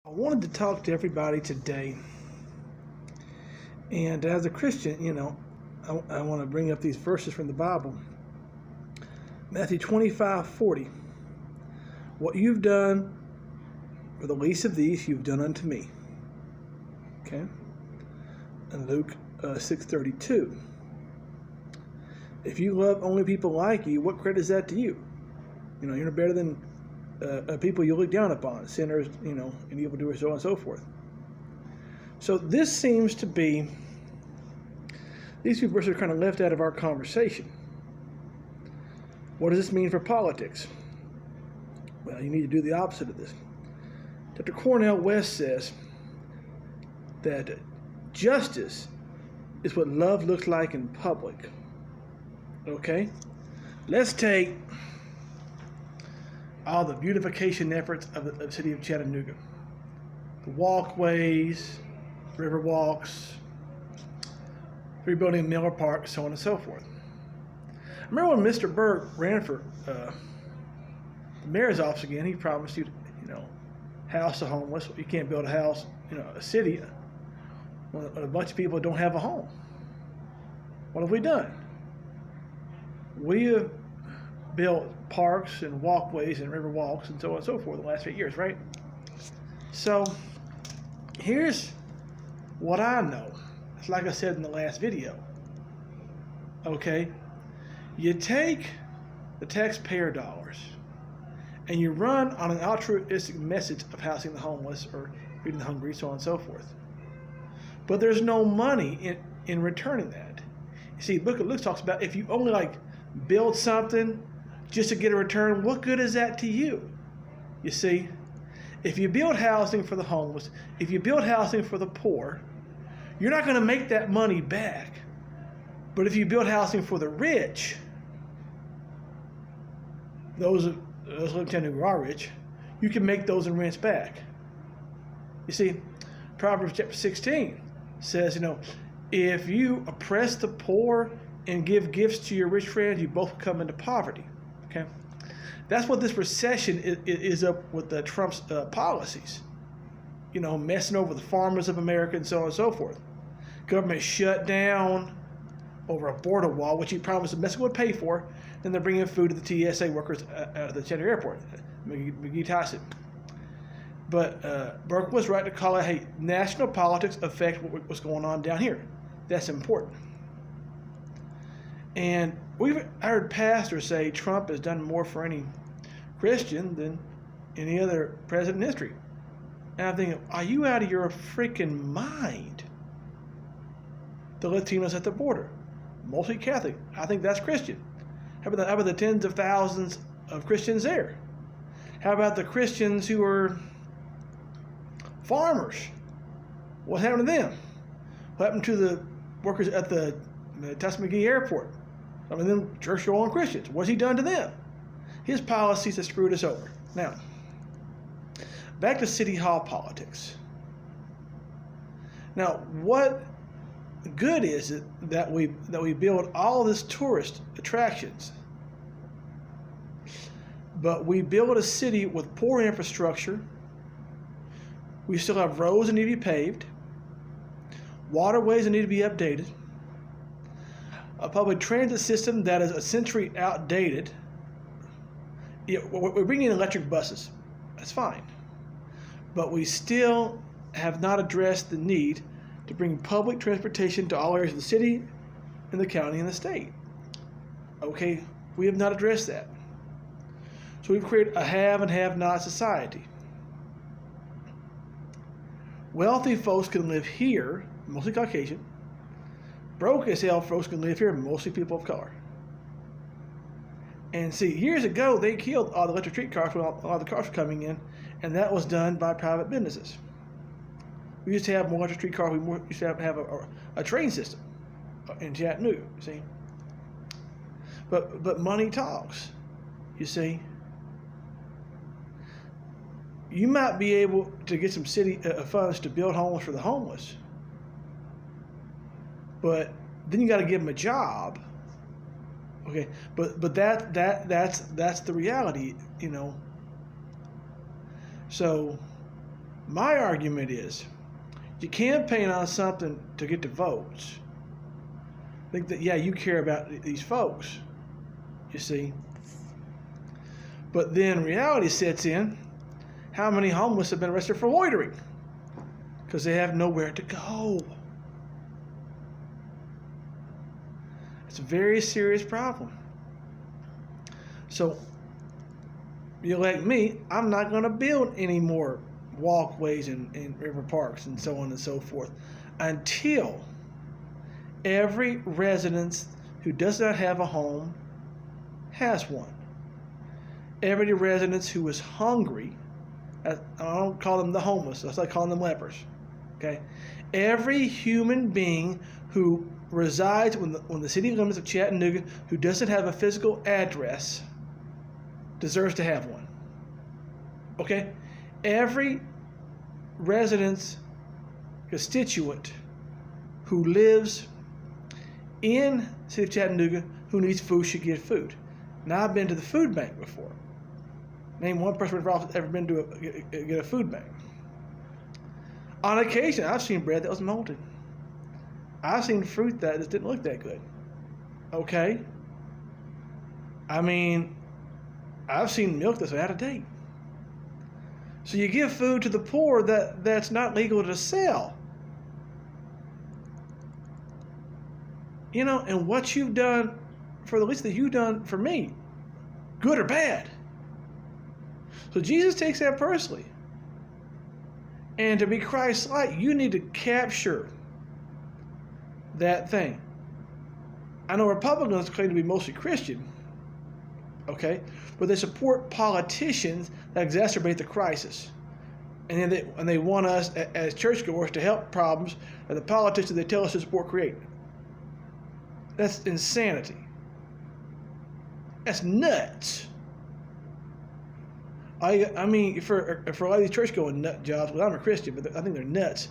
I wanted to talk to everybody today, and as a Christian, I want to bring up these verses from the Bible. Matthew 25:40. What you've done for the least of these, you've done unto me. Okay? And Luke 6:32. If you love only people like you, what credit is that to you? You're no better than people you look down upon, sinners, and evildoers, so on and so forth. So this seems to be, these two verses are kind of left out of our conversation. What does this mean for politics? Well, you need to do the opposite of this. Dr. Cornel West says that justice is what love looks like in public. Okay? Let's take all the beautification efforts of the city of Chattanooga. The walkways, river walks, rebuilding Miller Park, so on and so forth. I remember when Mr. Burke ran for the mayor's office again, he promised you, house the homeless. You can't build a house, a city when a bunch of people don't have a home. What have we done? We have built parks and walkways and river walks and so on and so forth the last 8 years, right? So here's what I know. It's like I said in the last video. Okay? You take the taxpayer dollars and you run on an altruistic message of housing the homeless or feeding the hungry, so on and so forth. But there's no money in returning that. You see, the book of Luke talks about if you only build something just to get a return, what good is that to you? You see, if you build housing for the homeless, if you build housing for the poor, you're not going to make that money back. But if you build housing for the rich, those living who are rich, you can make those in rents back. You see, Proverbs chapter 16 says, if you oppress the poor and give gifts to your rich friends, you both come into poverty. Okay, that's what this recession is up with Trump's policies. Messing over the farmers of America and so on and so forth. Government shut down over a border wall, which he promised Mexico would pay for. Then they're bringing food to the TSA workers at the Chattanooga airport, McGee Tyson. But Burke was right to call it, hey, national politics affect what's going on down here. That's important. And I heard pastors say Trump has done more for any Christian than any other president in history. And I'm thinking, are you out of your freaking mind? The Latinos at the border, mostly Catholic. I think that's Christian. How about the tens of thousands of Christians there? How about the Christians who are farmers? What happened to them? What happened to the workers at the Tyson McGee airport? Some of them church-going Christians. What's he done to them? His policies have screwed us over. Now, back to City Hall politics. Now, what good is it that we build all this tourist attractions, but we build a city with poor infrastructure? We still have roads that need to be paved, waterways that need to be updated, a public transit system that is a century outdated. We're bringing in electric buses. That's fine. But we still have not addressed the need to bring public transportation to all areas of the city and the county and the state. Okay, we have not addressed that. So we've created a have and have-not society. Wealthy folks can live here, mostly Caucasian. Broke as hell folks can live here, mostly people of color. And see, years ago, they killed all the electric streetcars when all the cars were coming in, and that was done by private businesses. We used to have more electric streetcars. We used to have a train system in Chattanooga, you see. But money talks, you see. You might be able to get some city funds to build homes for the homeless, but then you got to give them a job. Okay, but that's the reality, So My argument is you campaign on something to get the votes. Think that, yeah, you care about these folks, you see. But then reality sets in. How many homeless have been arrested for loitering? Because they have nowhere to go. It's a very serious problem. So, you like me, I'm not going to build any more walkways and river parks and so on and so forth until every resident who does not have a home has one. Every resident who is hungry, I don't call them the homeless, I call them lepers. Okay? Every human being who resides within the city limits of Chattanooga who doesn't have a physical address deserves to have one. Okay? Every resident's constituent who lives in the city of Chattanooga who needs food should get food. Now, I've been to the food bank before. Name one person who's ever been to get a food bank. On occasion, I've seen bread that was molded. I've seen fruit that just didn't look that good. Okay? I mean, I've seen milk that's out of date. So you give food to the poor that's not legal to sell. You know, and what you've done for the least that you've done for me, good or bad. So Jesus takes that personally. And to be Christ-like, you need to capture that thing. I know Republicans claim to be mostly Christian, okay, but they support politicians that exacerbate the crisis. And then they want us as churchgoers to help problems that the politicians they tell us to support create. That's insanity. That's nuts. I mean, for a lot of these church-going nut jobs, well, I'm a Christian, but I think they're nuts.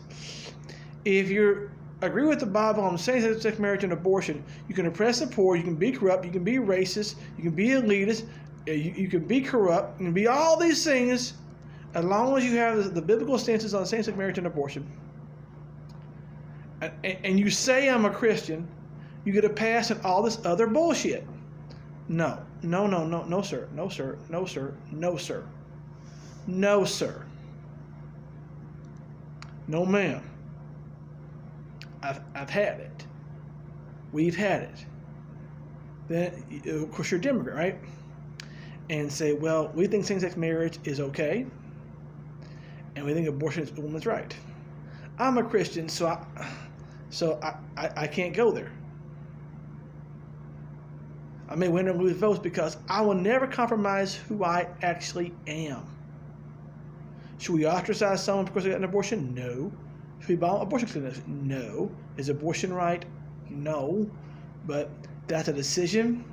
If you agree with the Bible on same-sex marriage and abortion, you can oppress the poor, you can be corrupt, you can be racist, you can be elitist, you can be corrupt, you can be all these things, as long as you have the biblical stances on same-sex marriage and abortion, and you say I'm a Christian, you get a pass on all this other bullshit. No, sir, no, sir, no, sir, no, sir. No, sir. No, ma'am. I've had it. We've had it. Then, of course, you're a Democrat, right? And say, well, we think same-sex marriage is okay, and we think abortion is a woman's right. I'm a Christian, so I can't go there. I may win or lose votes because I will never compromise who I actually am. Should we ostracize someone because they got an abortion? No. Should we bomb abortion clinics? No. Is abortion right? No. But that's a decision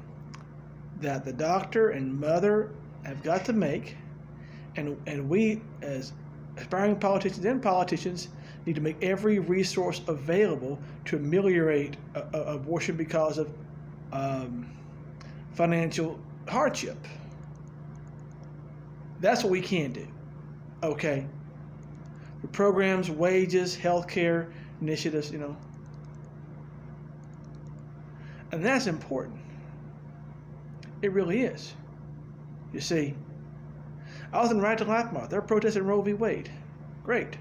that the doctor and mother have got to make. And we, as aspiring politicians need to make every resource available to ameliorate abortion because of financial hardship. That's what we can do. Okay. The programs, wages, healthcare initiatives, you know. And that's important. It really is. You see, I was in Right to Life Month. They're protesting Roe v. Wade. Great.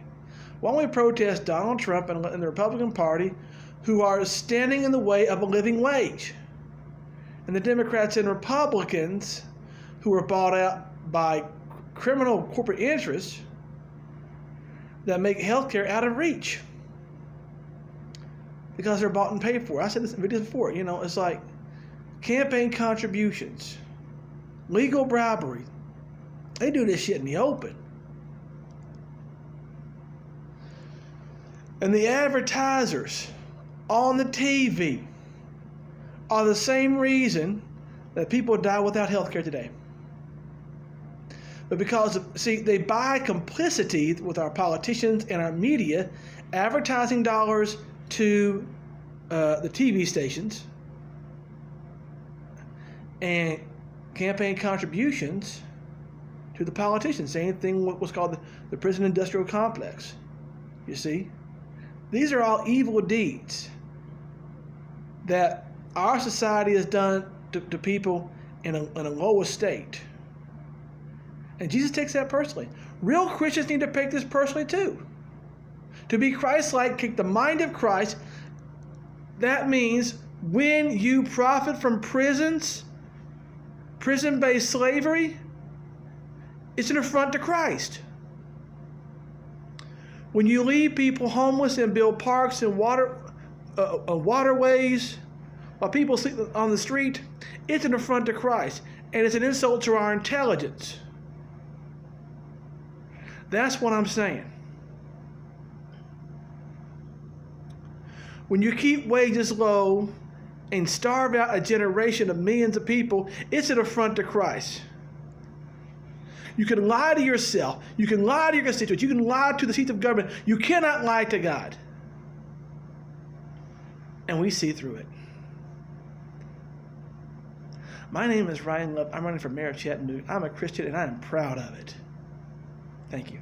Why don't we protest Donald Trump and the Republican Party who are standing in the way of a living wage? And the Democrats and Republicans who are bought out by criminal corporate interests that make healthcare out of reach because they're bought and paid for. I said this in videos before. You know, it's like campaign contributions, legal bribery. They do this shit in the open. And the advertisers on the TV are the same reason that people die without health care today. But because, they buy complicity with our politicians and our media, advertising dollars to the TV stations, and campaign contributions to to the politicians. Same thing with what's called the prison industrial complex. You see? These are all evil deeds that our society has done to people in a lower state. And Jesus takes that personally. Real Christians need to take this personally too. To be Christ-like, keep the mind of Christ. That means when you profit from prisons, prison-based slavery, it's an affront to Christ. When you leave people homeless and build parks and waterways while people sleep on the street, it's an affront to Christ, and it's an insult to our intelligence. That's what I'm saying. When you keep wages low and starve out a generation of millions of people, it's an affront to Christ. You can lie to yourself. You can lie to your constituents. You can lie to the seats of government. You cannot lie to God. And we see through it. My name is Ryan Love. I'm running for mayor of Chattanooga. I'm a Christian and I am proud of it. Thank you.